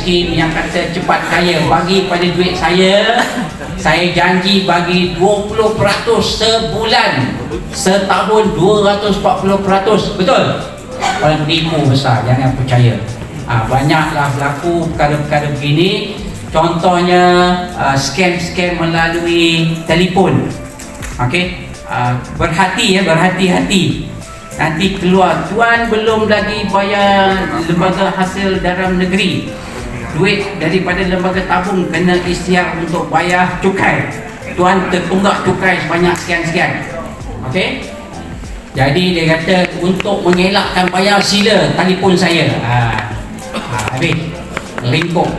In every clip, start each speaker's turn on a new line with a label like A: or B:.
A: skim yang kata cepat kaya, bagi pada duit saya janji bagi 20% sebulan, setahun 240%. Betul? Orang tipu besar, jangan percaya. Banyaklah berlaku perkara-perkara begini. Contohnya scam-scam melalui telefon. Okey, berhati-hati. Nanti keluar, tuan belum lagi bayar lembaga hasil dalam negeri, duit daripada lembaga tabung kena isytiar untuk bayar cukai, tuan tertunggak cukai sebanyak sekian-sekian. Okey, jadi dia kata untuk mengelakkan bayar sila telefon saya. Habis ringkuk.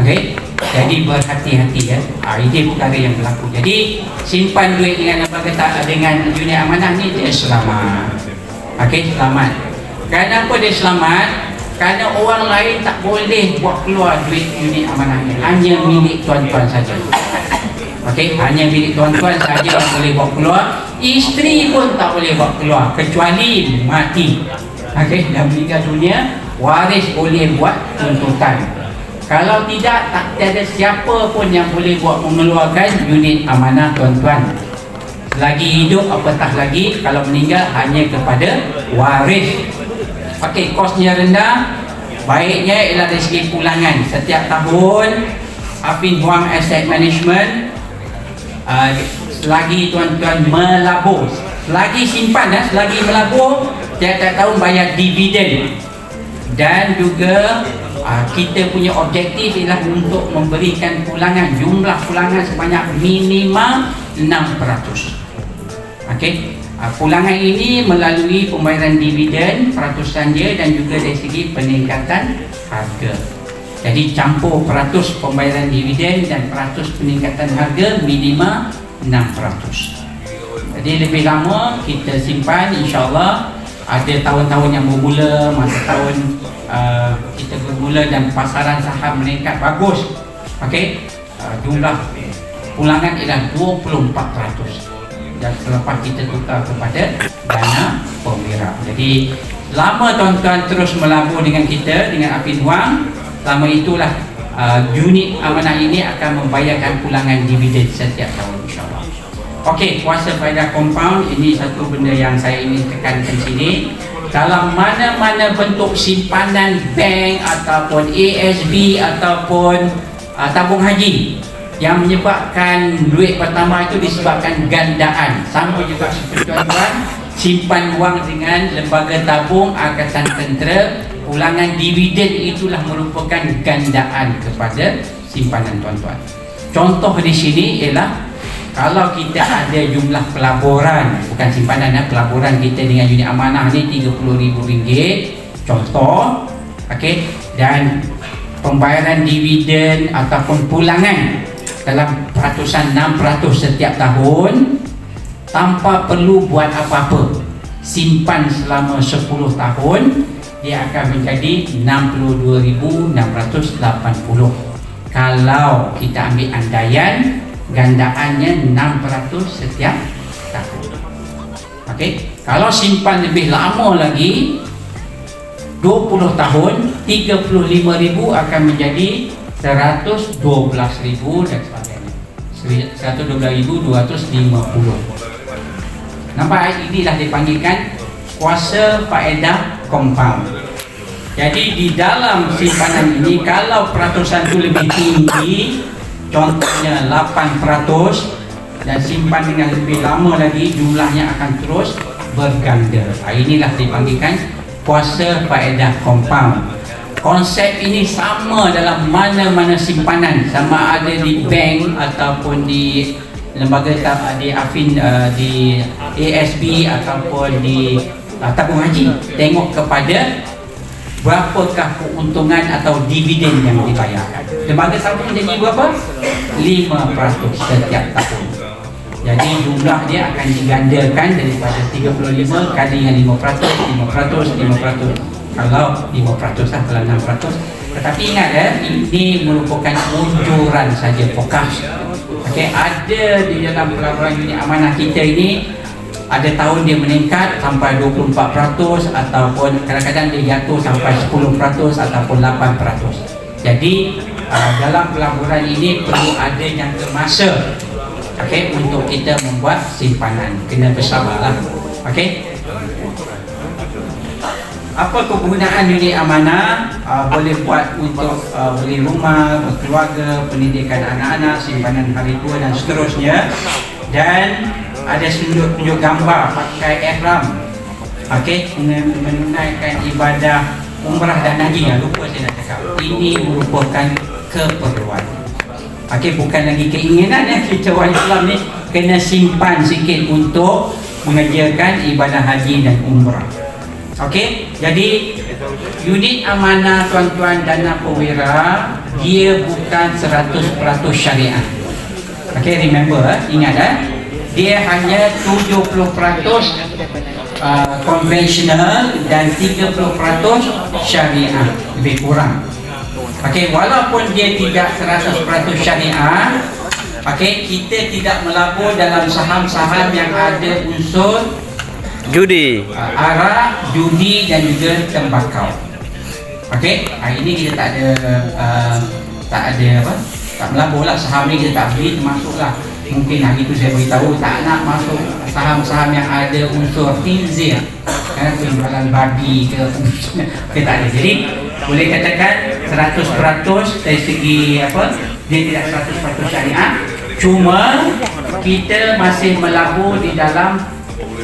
A: Okey, jadi berhati-hati ya. Ini perkara yang berlaku. Jadi simpan duit dengan unit amanah ni dia selamat. Okey, selamat. Kenapa dia selamat? Kerana orang lain tak boleh buat keluar duit unit amanah ni, hanya milik tuan-tuan saja. Okey, hanya milik tuan-tuan saja yang boleh buat keluar. Isteri pun tak boleh buat keluar kecuali mati. Okey, dah meninggal dunia, waris boleh buat tuntutan. Kalau tidak, tak ada siapa pun yang boleh buat mengeluarkan unit amanah tuan-tuan. Selagi hidup apatah lagi, kalau meninggal hanya kepada waris. Okey, kosnya rendah. Baiknya ialah dari segi pulangan. Setiap tahun Affin Hwang Asset Management, selagi tuan-tuan melabur, selagi simpan selagi melabur, tiap-tiap tahun bayar dividen. Dan juga kita punya objektif ialah untuk memberikan pulangan, jumlah pulangan sebanyak minimum 6%. Okey, pulangan ini melalui pembayaran dividen peratusan dia dan juga dari segi peningkatan harga. Jadi campur peratus pembayaran dividen dan peratus peningkatan harga minimum 6%. Jadi lebih lama kita simpan, insya-Allah. Ada tahun-tahun yang bermula, masa tahun kita bermula dan pasaran saham meningkat bagus. Okey, jumlah pulangan ialah 24%. Dan selepas kita tukar kepada dana pemira. Jadi selama tuan-tuan terus melabur dengan kita, dengan Affin Hwang, selama itulah unit amanah ini akan membayarkan pulangan dividen setiap tahun, insya-Allah. Okey, kuasa faedah compound ini satu benda yang saya ingin tekankan sini. Dalam mana-mana bentuk simpanan bank ataupun ASB ataupun tabung haji yang menyebabkan duit pertama itu disebabkan gandaan. Sama juga seperti tuan-tuan, simpan wang dengan lembaga tabung Angkatan Tentera, pulangan dividen itulah merupakan gandaan kepada simpanan tuan-tuan. Contoh di sini ialah kalau kita ada jumlah pelaburan, bukan simpanan, pelaburan kita dengan unit amanah ni RM30,000 contoh, okey, dan pembayaran dividen ataupun pulangan dalam peratusan 6% setiap tahun tanpa perlu buat apa-apa, simpan selama 10 tahun, dia akan menjadi RM62,680. Kalau kita ambil andaian gandaannya 6% setiap tahun. Okey, kalau simpan lebih lama lagi 20 tahun, 35,000 akan menjadi 112,000 dan sebagainya. 112,250. Nampak, inilah dipanggilkan kuasa faedah compound. Jadi di dalam simpanan ini kalau peratusan itu lebih tinggi, contohnya 8%, dan simpan dengan lebih lama lagi, jumlahnya akan terus berganda. Inilah dipanggilkan kuasa faedah compound. Konsep ini sama dalam mana-mana simpanan, sama ada di bank ataupun di lembaga di Affin, di ASB ataupun di tabung haji. Tengok kepada berapakah keuntungan atau dividen yang dibayarkan. Lembaga tabung jadi berapa? 5% setiap tahun. Jadi jumlah dia akan digandakan daripada 35 kali dengan 5%, 5%. Kalau 5% lah, kalau 6%. Tetapi ingat ini merupakan ujuran saja, fokus. Okey, ada di dalam pelaburan unit amanah kita ini, ada tahun dia meningkat sampai 24% ataupun kadang-kadang dia jatuh sampai 10% ataupun 8%. Jadi dalam pelaburan ini perlu adanya masa, okey, untuk kita membuat simpanan. Kena bersabarlah. Okey. Apa kegunaan unit amanah? Boleh buat untuk beli rumah, berkeluarga, pendidikan anak-anak, simpanan hari tua dan seterusnya. Dan ada tunjuk gambar pakai ihram, okey, menunaikan ibadah umrah dan haji. Lupa saya nak cakap, ini merupakan keperluan. Okey, bukan lagi keinginan kita orang Islam ni kena simpan sikit untuk mengerjakan ibadah haji dan umrah. Okey, jadi unit amanah tuan-tuan Dana Perwira dia bukan 100% syariah. Okey, remember, ingat dia hanya 70% konvensional dan 30% syariah, lebih kurang. Okey, walaupun dia tidak 100% syariah, okey, kita tidak melabur dalam saham-saham yang ada unsur
B: judi,
A: arak, judi dan juga tembakau. Okey, hari ini kita tak ada tak melabur lah saham ni, kita tak beli, termasuklah mungkin hari tu saya beritahu tak nak masuk saham-saham yang ada unsur khinzir, penjualan babi ke kita tak ada. Jadi boleh katakan 100% dari segi dia tidak 100% syariah, cuma kita masih melabur di dalam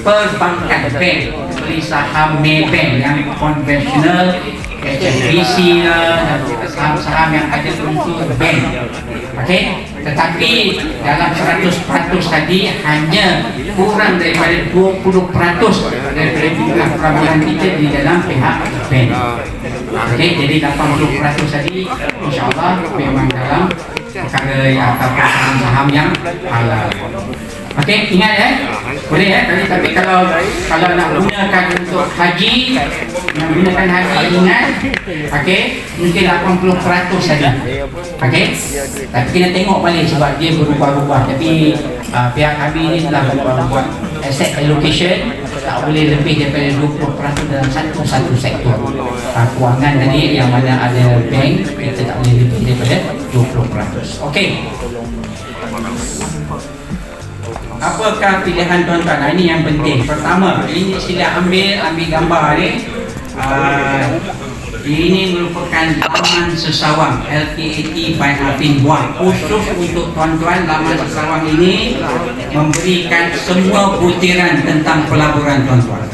A: perbankan, bank, beli saham Maybank yang konvensional, HSBC dan saham-saham yang ada unsur bank. Okey, tetapi dalam 100% tadi hanya kurang daripada 20% daripada jumlah pelaburan kita di dalam pihak bank. Okey, jadi 80% tadi insya-Allah memang dalam perkara atau saham-saham yang halal. Okey, ingat boleh tapi kalau nak gunakan untuk haji, menggunakan haji, ingat, okey, mungkin 80% saja. Okey, tapi kena tengok balik sebab dia berubah-ubah. Tapi pihak kami ni telah buat asset allocation, tak boleh lebih daripada 20% dalam satu sektor. Kewangan tadi yang mana ada bank, kita tak boleh lebih daripada 20%. Okey. Apakah pilihan tuan-tuan? Ini yang penting. Pertama, ini sila ambil gambar ni. Ini merupakan laman sesawang LKAT by Afin Buang. Khusus untuk tuan-tuan, laman sesawang ini memberikan semua butiran tentang pelaburan tuan-tuan.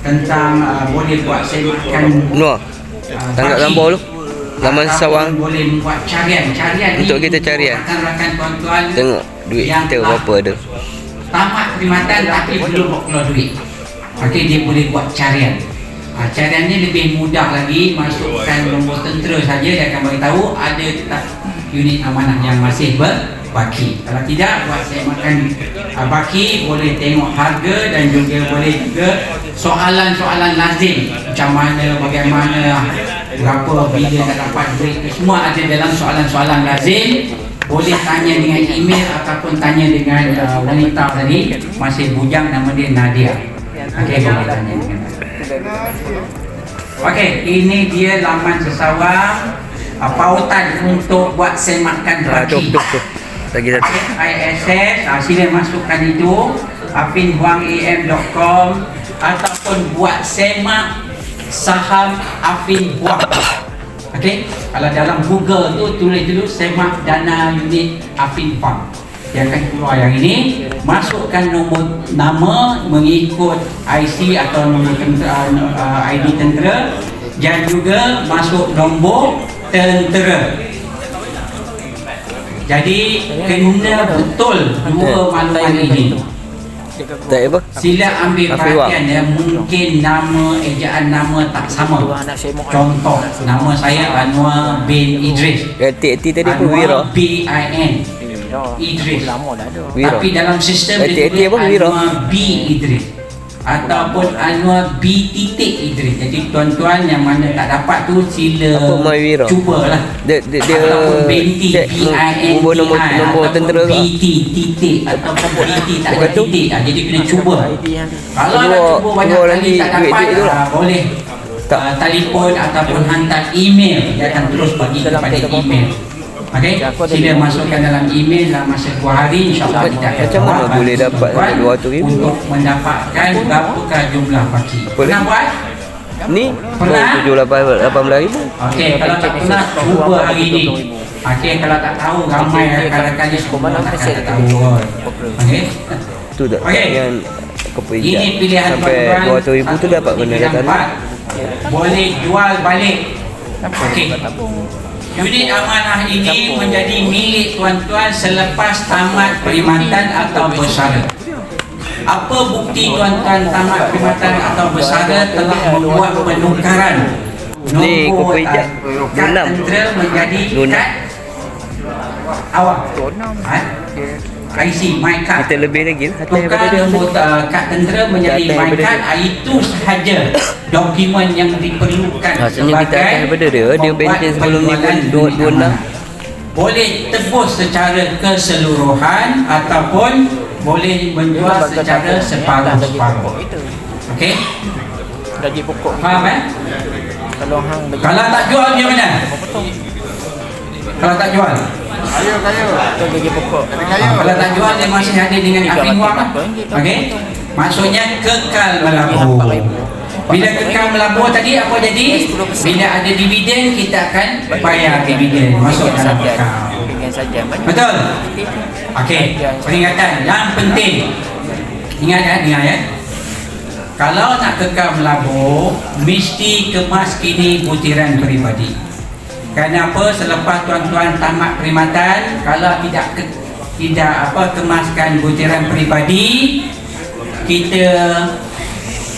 A: Tentang boleh buat semakan
B: tangkap gambar dulu. Laman sesawang
A: boleh membuat carian
B: untuk kita carian.
A: Rakan-rakan tuan-tuan
B: tengok duit kita berapa ada.
A: Tamat perkhidmatan tapi belum keluar duit. Okey, dia boleh buat carian. Carian ni lebih mudah lagi, masukkan nombor tentera saja, dia akan beritahu ada tetap unit amanah yang masih berbaki. Kalau tidak, buat saya makan baki, boleh tengok harga dan juga boleh juga soalan-soalan lazim, macam mana, bagaimana, berapa, bila tak dapat duit, semua ada dalam soalan-soalan lazim. Boleh tanya dengan email ataupun tanya dengan wanita tadi, masih bujang, nama dia Nadia. Okey, boleh tanya dengan okey, ini dia laman sesawang, pautan untuk buat semakan baki.
B: Lagi satu.
A: ISS, sila masukkan itu, afinbuangam.com ataupun buat semak saham Afin Buang. Okey, kalau dalam Google tu tulis dulu semak dana unit Afin Buang, dia akan keluar yang ini. Masukkan nombor nama mengikut IC atau nombor ID tentera dan juga masuk nombor tentera. Jadi kena betul dua maklumat ini.
B: Tak apa.
A: Sila ambil perhatian ya, mungkin nama, ejaan nama tak sama. Contoh, nama saya Anwar bin Idris.
B: T tadi pun Wira.
A: BIN Idris.
B: Wira.
A: Tapi dalam sistem dia
B: apa
A: tulis
B: Wira?
A: Anwar B Idris ataupun Anwar B titik Idris. Jadi tuan-tuan yang mana tak dapat tu sila cubalah.
B: Dia
A: ataupun binti BIN
B: nombor tentera
A: BT titik ataupun BT tak ada titik. Jadi kena cuba. Kalau nak cuba banyak kali tak dapat, boleh telefon ataupun hantar email, dia akan terus bagi kepada email. Okey, sila masukkan dalam email dalam masa 2 hari, insya-Allah kita akan
B: Macam mana boleh dapat 200,000
A: untuk mendapatkan berapakah jumlah pagi. Pernah buat?
B: Ni
A: Pernah?
B: 18,000.
A: Okey, kalau tak pernah, cuba hari ni. Okey, kalau tak tahu, ramai kali-kali semua tak tahu. Okey.
B: Tu tak
A: Okey.
B: yang
A: Ini
B: keperijak
A: pilihan
B: sampai
A: tuan-tuan.
B: 200,000 tu dapat benda
A: Yang
B: kata
A: empat, boleh jual balik. Okey. Unit amanah ini menjadi milik tuan-tuan selepas tamat perkhidmatan atau bersara. Apa bukti tuan-tuan tamat perkhidmatan atau bersara telah membuat penukaran
B: Ni,
A: nombor
B: keperijak.
A: kad
B: 26.
A: tentera menjadi
B: 26.
A: kad awak. IC, my card.
B: kita lebih lagi lah atas
A: Tukar
B: daripada dia.
A: nombor kad tentera menjadi
B: Atas
A: my
B: daripada
A: card, itu sahaja dokumen yang diperlukan
B: Rasanya kita atas daripada dia
A: membuat
B: bensin sebelum ni pun
A: penjualan
B: 26.
A: unit amanah. Boleh tebus secara keseluruhan ataupun boleh menjual secara separuh-separuh. Okey?
C: Gaji pokok
A: Faham
C: kalau hang bagi
A: Kalau tak jual dia mana? Kalau tak jual?
C: tu gaji pokok.
A: Kalau tak jual dia masih ada dengan Afin Wang lah. Okey? Maksudnya kekal melabur. Bila kekal melabur tadi apa jadi? Bila ada dividen kita akan bayar dividen masuk dalam kekal.
C: Dengan saja
A: Betul? Okey, peringatan yang penting. Ingat ya. Kalau nak kekal melabur, mesti kemas kini butiran peribadi. Kenapa? Selepas tuan-tuan tamat perkhidmatan, kalau tidak kemaskan butiran peribadi, kita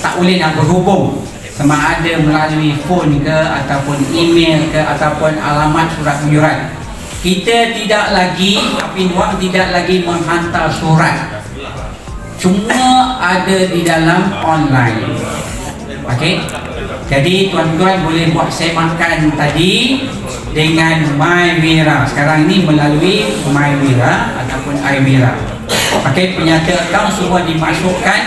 A: tak boleh nak berhubung sama ada melalui phone ke ataupun email ke ataupun alamat surat menyurat. Kita tidak lagi, Afin Wang tidak lagi menghantar surat. Semua ada di dalam online. Okey. Jadi tuan-tuan boleh buat semakan tadi dengan MyWira. Sekarang ini melalui MyWira ataupun iWira. Okey, penyata akaun semua dimasukkan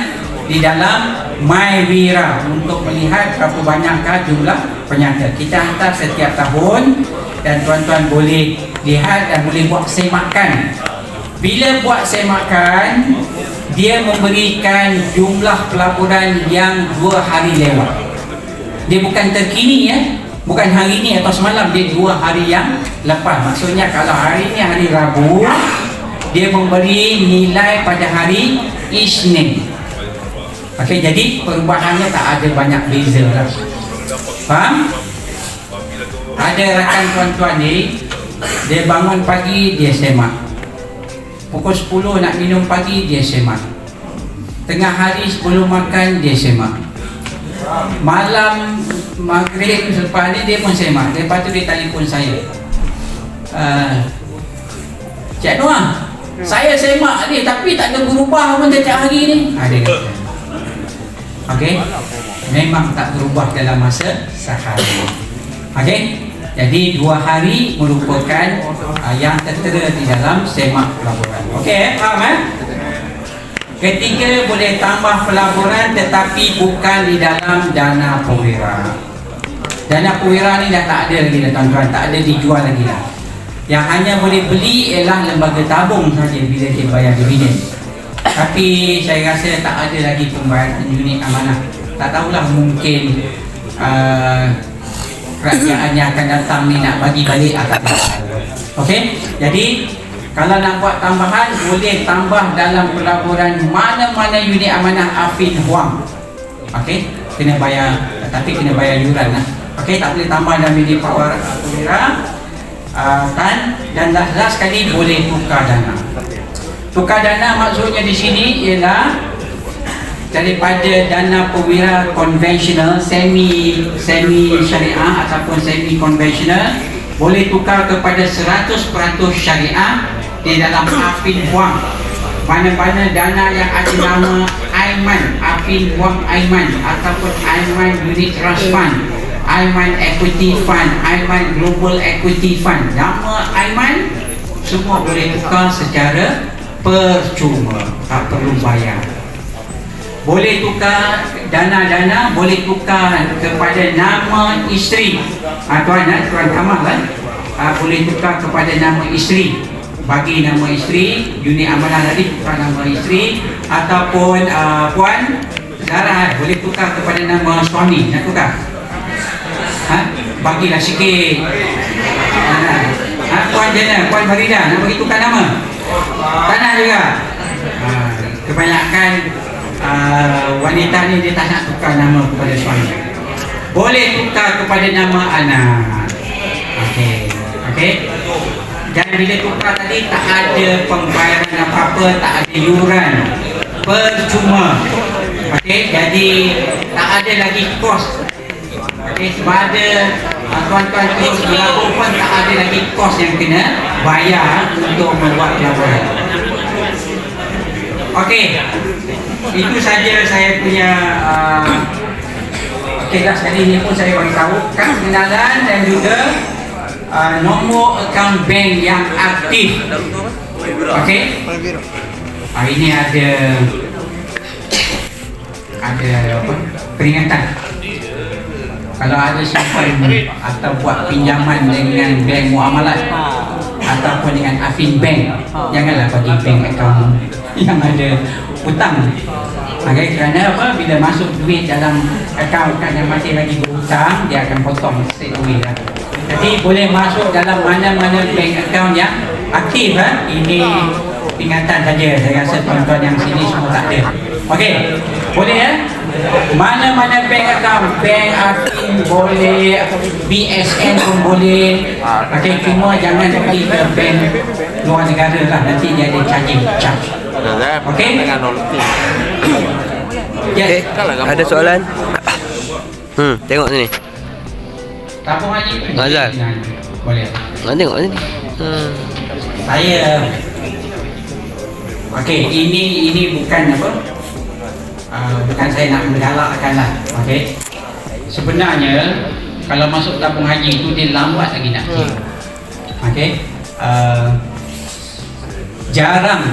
A: di dalam MyWira untuk melihat berapa banyakkah jumlah penyata. Kita hantar setiap tahun dan tuan-tuan boleh lihat dan boleh buat semakan. Bila buat semakan, dia memberikan jumlah pelaburan yang 2 hari lewat. Dia bukan terkini ya, bukan hari ini atau semalam, dia 2 hari yang lepas. Maksudnya kalau hari ini hari Rabu, dia memberi nilai pada hari Isnin. Okey, jadi perubahannya tak ada banyak beza lah. Faham? Ada rakan tuan-tuan ni, dia bangun pagi dia semak. Pukul 10 nak minum pagi dia semak. Tengah hari sebelum makan dia semak. Malam maghrib selepas ni dia pun semak. Lepas tu dia telefon saya. Cik Noah, saya semak ni tapi tak ada berubah pun setiap hari ni. Dia kata. Okey. Memang tak berubah dalam masa sehari. Okey. Jadi 2 hari merupakan yang tertera di dalam semak pelaburan. Okey, faham Ketiga, boleh tambah pelaburan tetapi bukan di dalam dana perwira. Dana perwira ni dah tak ada lagi dah tuan-tuan, tak ada dijual lagi dah. Yang hanya boleh beli ialah lembaga tabung saja bila dia bayar dividen. Tapi saya rasa tak ada lagi pembayaran unit amanah. Tak tahulah, mungkin kerajaan yang akan datang ni nak bagi balik atau tidak. Okey, jadi kalau nak buat tambahan, boleh tambah dalam pelaburan mana-mana unit amanah Afin Wang. Okey, kena bayar, tapi kena bayar yuran lah. Okey, tak boleh tambah dalam unit perwira. Dan last sekali boleh tukar dana. Tukar dana maksudnya di sini ialah daripada dana perwira konvensional, semi syariah ataupun semi konvensional, boleh tukar kepada 100% syariah di dalam Afin Wang. Mana-mana dana yang ada nama Aiman, Afin Wang Aiman ataupun Aiman Unit Trust Fund, Aiman Equity Fund, Aiman Global Equity Fund, nama Aiman semua boleh tukar secara percuma, tak perlu bayar. boleh tukar dana-dana, boleh tukar kepada nama isteri. Tuan Kamal kan? Boleh tukar kepada nama isteri. Bagi nama isteri, unit amalan tadi tukar nama isteri, ataupun Puan Zara boleh tukar kepada nama suami. Nak tukar? Bagilah sikit. Puan Jana, Puan Farida nak bagi tukar nama? Tak nak juga. Kebanyakan wanita ni dia tak nak tukar nama kepada suami. Boleh tukar kepada nama anak. Okey. Dan bila tukar tadi tak ada pembayaran apa-apa, tak ada yuran, percuma. Okey, jadi tak ada lagi kos. Okey, sebab ada tuan-tuan terus berlabur pun tak ada lagi kos yang kena bayar untuk membuat pelaburan. Okey, itu saja saya punya kelas kali ini pun saya beritahu kad pengenalan dan juga nombor akaun bank yang aktif. Okey, hari ini ada apa? Peringatan. Kalau ada simpan atau buat pinjaman dengan bank muamalat ataupun dengan Afin Bank, janganlah bagi bank akaun yang ada hutang. Okay, kerana apa? Bila masuk duit dalam akaun yang masih lagi berhutang, dia akan potong straight away lah. Jadi boleh masuk dalam mana-mana bank account yang aktif. Ini peringatan saja. Saya rasa tuan-tuan yang sini semua tak ada. Okey, boleh ya? Mana-mana bank account, bank aktif boleh, BSN pun boleh. Okey, cuma jangan pergi ke bank luar negara lah, nanti dia ada charge. Okey?
B: Yes. Ada soalan? Tengok sini.
A: Tabung haji
B: Azal.
A: boleh.
B: Tengok sini.
A: Saya okey, ini bukan apa? Bukan saya nak menggalakkan lah. Okey. Sebenarnya kalau masuk tabung haji itu dia lambat lagi nak clear. Okey. Jarang.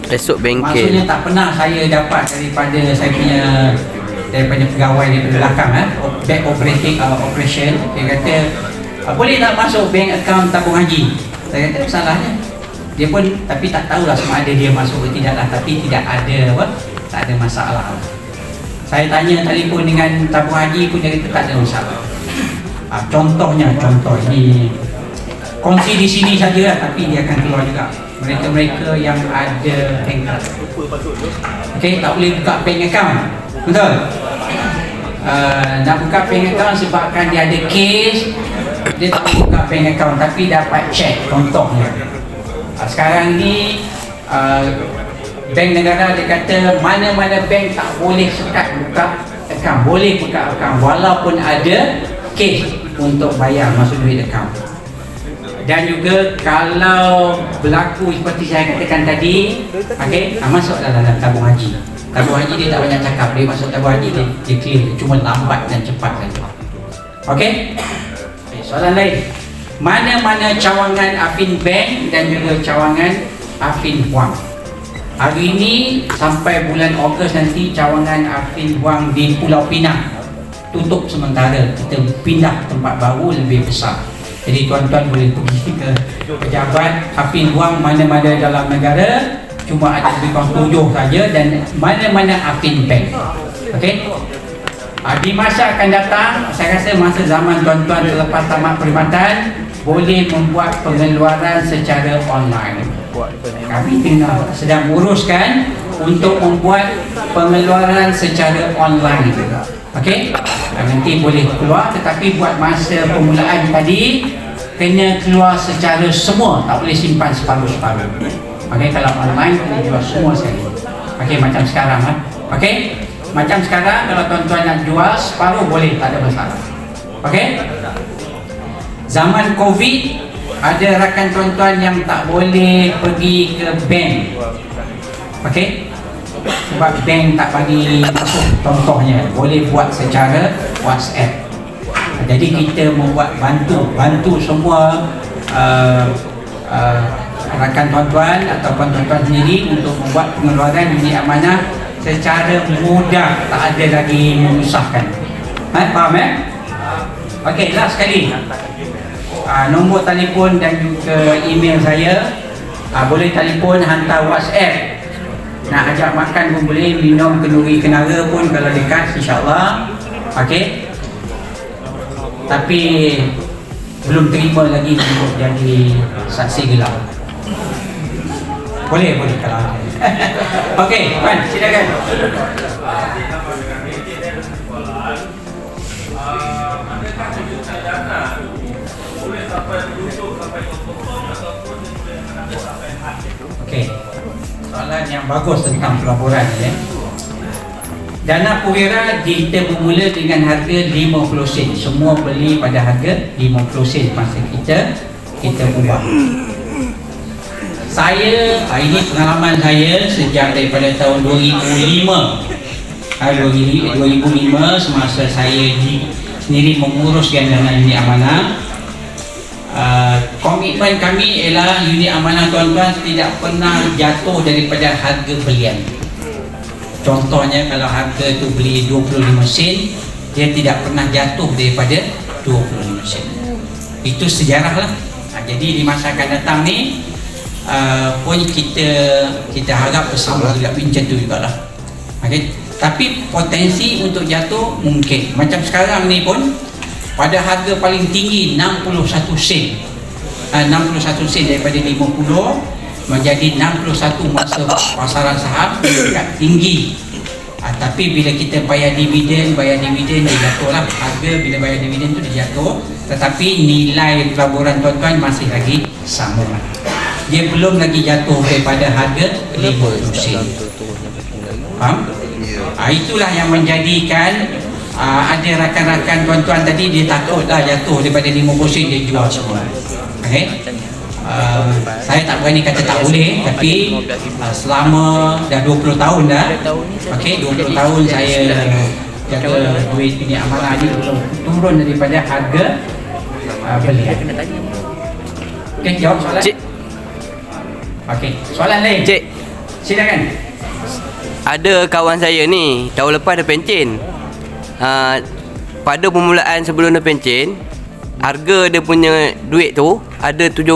B: Esok bengkel.
A: Maksudnya tak pernah saya dapat daripada saya punya pegawai di belakang back operation dia kata boleh tak masuk bank account tabung haji. Saya kata salahnya dia pun, tapi tak tahulah sama ada dia masuk atau tidak lah, tapi tidak ada apa, tak ada masalah. Saya tanya telefon dengan tabung haji pun dia kata tak ada masalah. Contoh ini kongsi di sini saja lah, tapi dia akan keluar juga. Mereka yang ada bank card, okey, tak boleh buka bank account, betul? Nak buka bank account sebabkan dia ada case, dia tak boleh buka bank account, tapi dapat check. Contohnya sekarang ni bank negara dia kata mana-mana bank tak boleh sekat buka account, boleh buka account walaupun ada case untuk bayar masuk duit account. Dan juga kalau berlaku seperti saya katakan tadi, okey, masuklah dalam tabung haji. Tabung haji dia tak banyak cakap, dia masuk tabung haji dia clear, cuma lambat dan cepat saja. Okey? Soalan lain. Mana-mana cawangan Afin Bank dan juga cawangan Afin Wang. Hari ini sampai bulan Ogos nanti cawangan Afin Wang di Pulau Pinang tutup sementara. Kita pindah tempat baru lebih besar. Jadi tuan-tuan boleh pergi ke pejabat Afin Wang mana-mana dalam negara, cuma ada lebih kurang 7 saja, dan mana-mana Afin Bank. Okey? Di masa akan datang, saya rasa masa zaman tuan-tuan selepas tamat perkhidmatan boleh membuat pengeluaran secara online. Kami sedang uruskan untuk membuat pengeluaran secara online. Okey? Nanti boleh keluar, tetapi buat masa permulaan tadi kena keluar secara semua, tak boleh simpan separuh-separuh. Okey, kalau online kena jual semua sekali. Okey, macam sekarang Okey, macam sekarang kalau tuan-tuan nak jual separuh boleh, tak ada masalah. Okey. Zaman Covid ada rakan tuan-tuan yang tak boleh pergi ke bank. Okey. Sebab bank tak bagi masuk, contohnya boleh buat secara WhatsApp. Jadi kita membuat bantu semua rakan tuan-tuan ataupun tuan-tuan sendiri untuk membuat pengeluaran unit amanah secara mudah, tak ada lagi menyusahkan. Faham Okey, last sekali. Nombor telefon dan juga email saya. Boleh telefon, hantar WhatsApp. Nak ajak makan pun boleh, minum kenduri kenara pun kalau dekat, insyaAllah. Okey. Tapi belum terima lagi untuk jadi saksi gelap. Boleh kalau okey, Puan, silakan. Okey. Soalan yang bagus tentang pelaburan ya. Dana Purwira kita bermula dengan harga 50 sen. Semua beli pada harga 50 sen masa kita ubah. Saya, ini pengalaman saya sejak daripada tahun 2005. 2005 semasa saya sendiri menguruskan dana unit amanah. Komitmen kami ialah unit amanah tuan-tuan tidak pernah jatuh daripada harga belian. Contohnya kalau harga tu beli 25 sen, dia tidak pernah jatuh daripada 25 sen. Itu sejarah lah. Jadi di masa akan datang ni pun kita harap bersama juga macam tu jugalah. Okay. Tapi potensi untuk jatuh mungkin. Macam sekarang ni pun pada harga paling tinggi 61 sen. 61 sen daripada 50 menjadi 61 masa pasaran saham dekat tinggi. Tapi bila kita bayar dividen dia jatuh lah. Harga bila bayar dividen tu dia jatuh, tetapi nilai pelaburan tuan-tuan masih lagi sama. Dia belum lagi jatuh daripada harga 50 sen. Faham? Itulah yang menjadikan ada rakan-rakan tuan-tuan tadi dia takutlah jatuh daripada 50 sen, dia jual semua. Okay? Saya tak berani kata tak boleh, tapi selama dah 20 tahun dah, okay, 20 tahun saya jaga duit ini amanah ni belum turun daripada harga belian. Okay, jawab soalan.
B: Cik.
A: Okay, soalan lain.
B: Cik,
A: silakan.
B: ada kawan saya ni tahun lepas dia pencen. Pada permulaan sebelum dia pencen, harga dia punya duit tu ada 17,000.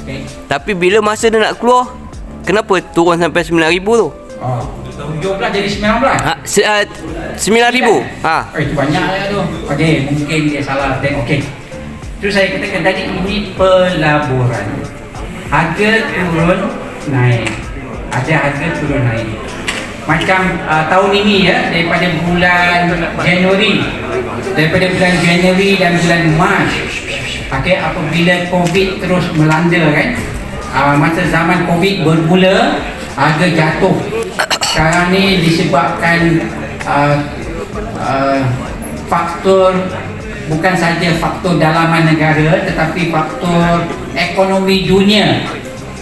A: Okay.
B: Tapi bila masa dia nak keluar, kenapa turun sampai 9,000 tu?
A: 17 jadi 19.
B: 9,000.
A: Itu banyak lah tu. Okey, mungkin dia salah. Okey. Itu saya katakan tadi, ini pelaburan. Harga turun naik. Ada harga turun naik. Macam tahun ini ya, daripada bulan Januari dan bulan Mac. Okey, apabila COVID terus melanda kan. Masa zaman COVID bermula, harga jatuh. Sekarang ni disebabkan faktor, bukan saja faktor dalaman negara, tetapi faktor ekonomi dunia,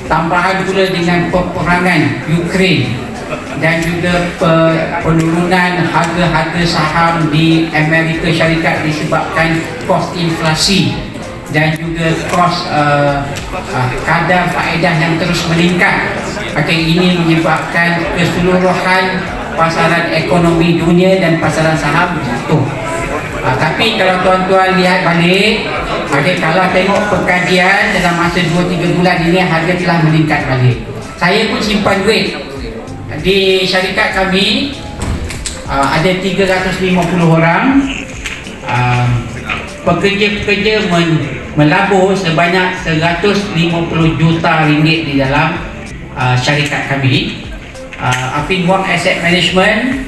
A: tambahan pula dengan peperangan Ukraine dan juga penurunan harga-harga saham di Amerika Syarikat disebabkan kos inflasi dan juga kos kadar faedah yang terus meningkat. Ini menyebabkan keseluruhan pasaran ekonomi dunia dan pasaran saham jatuh. Tapi kalau tuan-tuan lihat balik, kalau tengok perkajian dalam masa 2-3 bulan ini, harga telah meningkat balik. Saya pun simpan duit di syarikat kami, ada 350 orang. Pekerja-pekerja melabur sebanyak 150 juta ringgit di dalam syarikat kami. Afin Wang Asset Management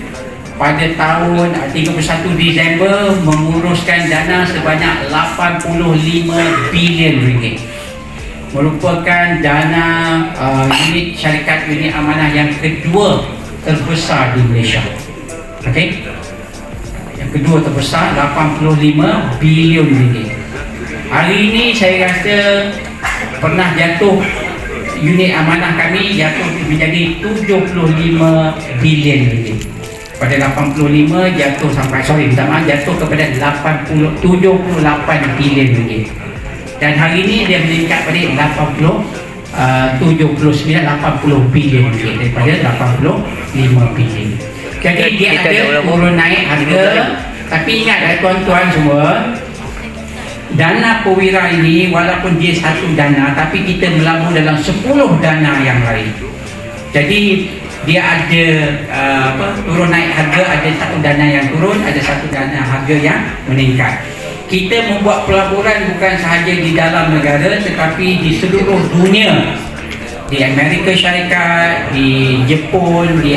A: pada tahun 31 Disember menguruskan dana sebanyak 85 bilion ringgit, merupakan dana unit syarikat unit amanah yang kedua terbesar di Malaysia. Okey, yang kedua terbesar, 85 bilion ringgit. Hari ini saya rasa pernah jatuh, unit amanah kami jatuh menjadi 75 bilion ringgit. Pada 85 jatuh sampai, jatuh kepada 78 bilion ringgit. Dan hari ini dia meningkat pada 85 80 bilion daripada 85 bilion. Jadi dia
B: Kita
A: ada
B: dah
A: turun naik harga. Tapi ingat tuan-tuan semua, dana perwira ini walaupun dia satu dana, tapi kita melabur dalam 10 dana yang lain. Jadi dia ada turun naik harga, ada satu dana yang turun, ada satu dana harga yang meningkat. Kita membuat pelaburan bukan sahaja di dalam negara tetapi di seluruh dunia. Di Amerika Syarikat, di Jepun, di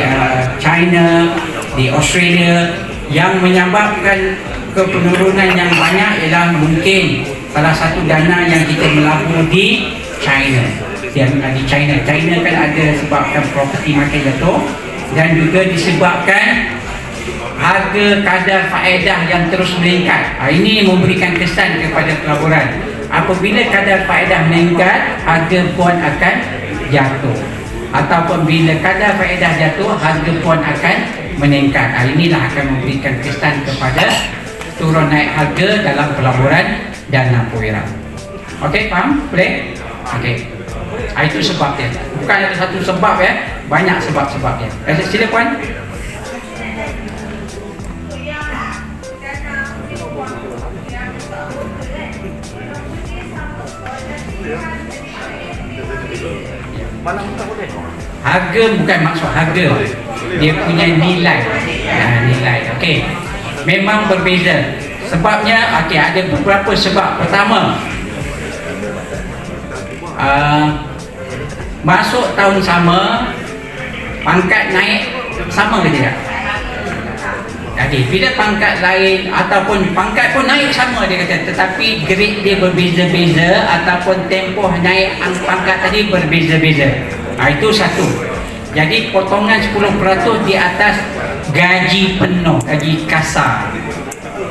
A: China, di Australia. Yang menyebabkan penurunan yang banyak ialah mungkin salah satu dana yang kita melabur di China. Di China kan ada sebabkan property market jatuh dan juga disebabkan harga kadar faedah yang terus meningkat. Ini memberikan kesan kepada pelaburan. Apabila kadar faedah meningkat, harga pun akan jatuh. Ataupun bila kadar faedah jatuh, harga pun akan meningkat. Inilah akan memberikan kesan kepada turun naik harga dalam pelaburan dana perwira. Okey, faham? Boleh? Okey. Itu sebab dia. Bukan ada satu sebab ya, banyak sebab-sebab dia. Sila puan. Harga bukan maksud harga, dia punya nilai. Nilai. Okey. Memang berbeza. Sebabnya ada beberapa sebab. Pertama, masuk tahun sama, pangkat naik sama ke tidak? Jadi bila pangkat lain ataupun pangkat pun naik sama, dia kata, tetapi grade dia berbeza-beza ataupun tempoh naik pangkat tadi berbeza-beza. Itu satu. Jadi potongan 10% di atas gaji penuh, gaji kasar.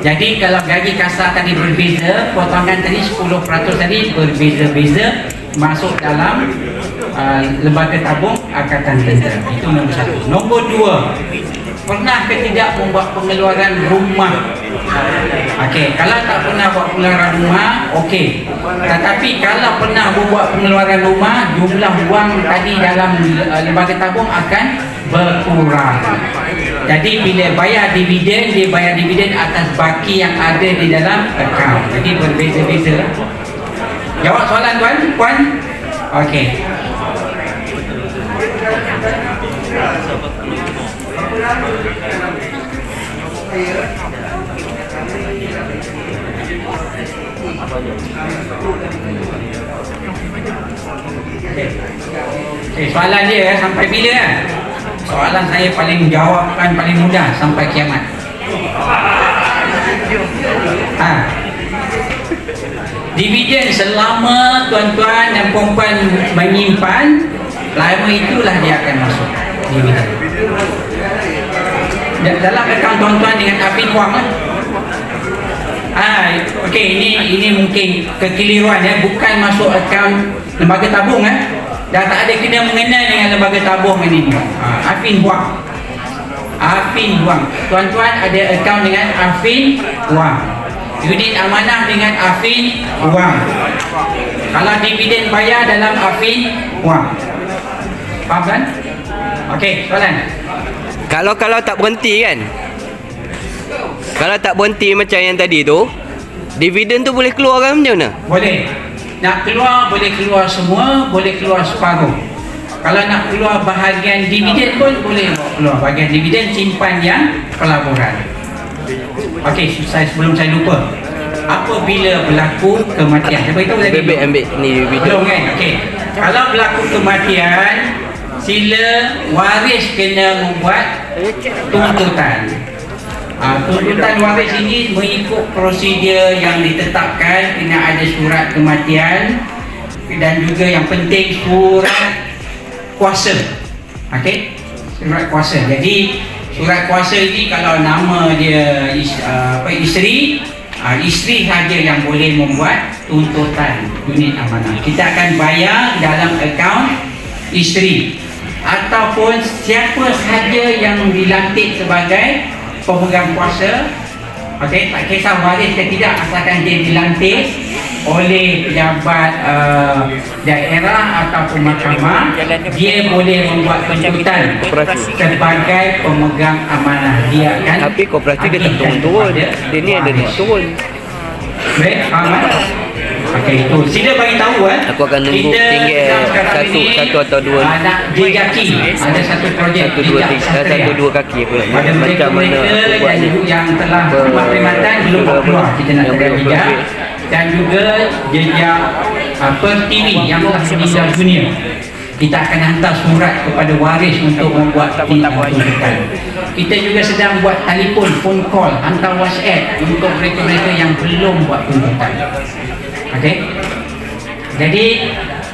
A: Jadi kalau gaji kasar tadi berbeza, potongan tadi 10% tadi berbeza-beza masuk dalam lembaga tabung Angkatan Tentera. Itu nombor satu. Nombor dua, pernah ke tidak membuat pengeluaran rumah? Okey, kalau tak pernah buat pengeluaran rumah, okey. Tetapi kalau pernah membuat pengeluaran rumah, jumlah wang tadi dalam lembaga tabung akan berkurang. Jadi bila bayar dividen, dia bayar dividen atas baki yang ada di dalam akaun. Jadi berbeza-beza. Jawab soalan tuan, puan. Okey. Soalan dia sampai bila kan? Soalan saya paling jawabkan paling mudah sampai kiamat. Dividen selama tuan-tuan dan puan-puan menyimpan, lama itulah dia akan masuk dividen. Dalam akaun tuan-tuan dengan Afin wang lah. Okey, ini mungkin kekeliruan ya, bukan masuk akaun lembaga tabung dah tak ada kena mengenai dengan lembaga tabung ini. Afin wang. Afin wang. Tuan-tuan ada akaun dengan Afin wang. Unit amanah dengan Afin wang. Kalau dividen bayar dalam Afin wang. Faham kan? Okey, soalan.
B: Kalau tak berhenti kan, kalau tak berhenti macam yang tadi tu, dividen tu boleh keluar kan macam mana?
A: Boleh. Nak keluar, boleh keluar semua, boleh keluar separuh. Kalau nak keluar bahagian dividen pun boleh keluar bahagian dividen, simpan yang pelaburan. Okey, sebelum saya lupa, apabila berlaku kematian, saya beritahu tadi.
B: Ambil ni video.
A: Belum kan? Okey. Kalau berlaku kematian, sila waris kena membuat tuntutan. Tuntutan waris ini mengikut prosedur yang ditetapkan, kena ada surat kematian dan juga yang penting surat kuasa. Okey? Surat kuasa. Jadi surat kuasa ini kalau nama dia isteri, isteri saja yang boleh membuat tuntutan unit amanah. Kita akan bayar dalam akaun isteri ataupun siapa sahaja yang dilantik sebagai pemegang kuasa. Okey, tak kisah waris ke tidak, asalkan dia dilantik oleh pejabat daerah ataupun mahkamah, dia boleh membuat tuntutan sebagai pemegang amanah. Dia akan
B: Tapi koperasi dia tak
A: agihkan
B: turun-turun.
A: kepada
B: Dia ni ada nak
A: waris.
B: turun.
A: Baik, faham kan? Okey, itu. Sila bagi tahu
B: Aku akan tunggu tinggal satu atau dua.
A: Nak jejaki. Ada satu projek
B: Satu dua kaki aku nak buat.
A: pada
B: Macam mana aku buat ni.
A: yang telah buat perkhidmatan belum keluar, kita nak
B: Yang
A: tekan
B: belum
A: jejak.
B: keluar.
A: Dan juga jejak TV yang telah meninggal dunia. Kita akan hantar surat kepada waris untuk membuat tuntutan. Kita juga sedang buat telefon, phone call, hantar WhatsApp untuk mereka-mereka yang belum buat tuntutan. Okey? Jadi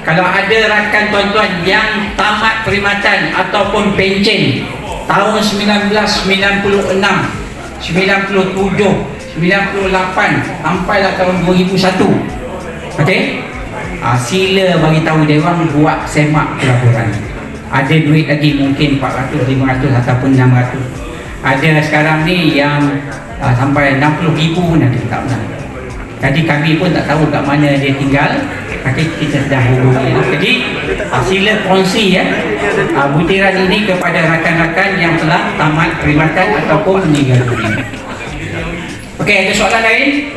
A: kalau ada rakan tuan-tuan yang tamat perkhidmatan ataupun pencen tahun 1996, 97, 98 sampailah tahun 2001. Okey? Sila bagi tahu dia orang buat semak pelaporan. Ada duit lagi mungkin 400, 500 ataupun 600. Ada sekarang ni yang sampai 60,000 pun ada tak pernah. Jadi kami pun tak tahu kat mana dia tinggal. Tapi kita dah hubungi. Jadi sila kongsi butiran ini kepada rakan-rakan yang telah tamat perkhidmatan ataupun meninggal dunia. Okey, ada soalan lain?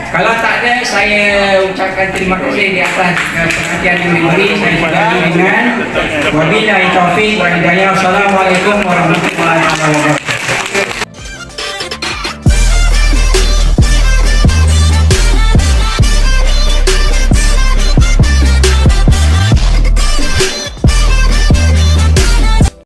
A: Kalau tak ada, saya ucapkan terima kasih di atas perhatian yang diberi. Saya sudahi dengan wabillahi taufiq wal hidayah. Assalamualaikum warahmatullahi wabarakatuh.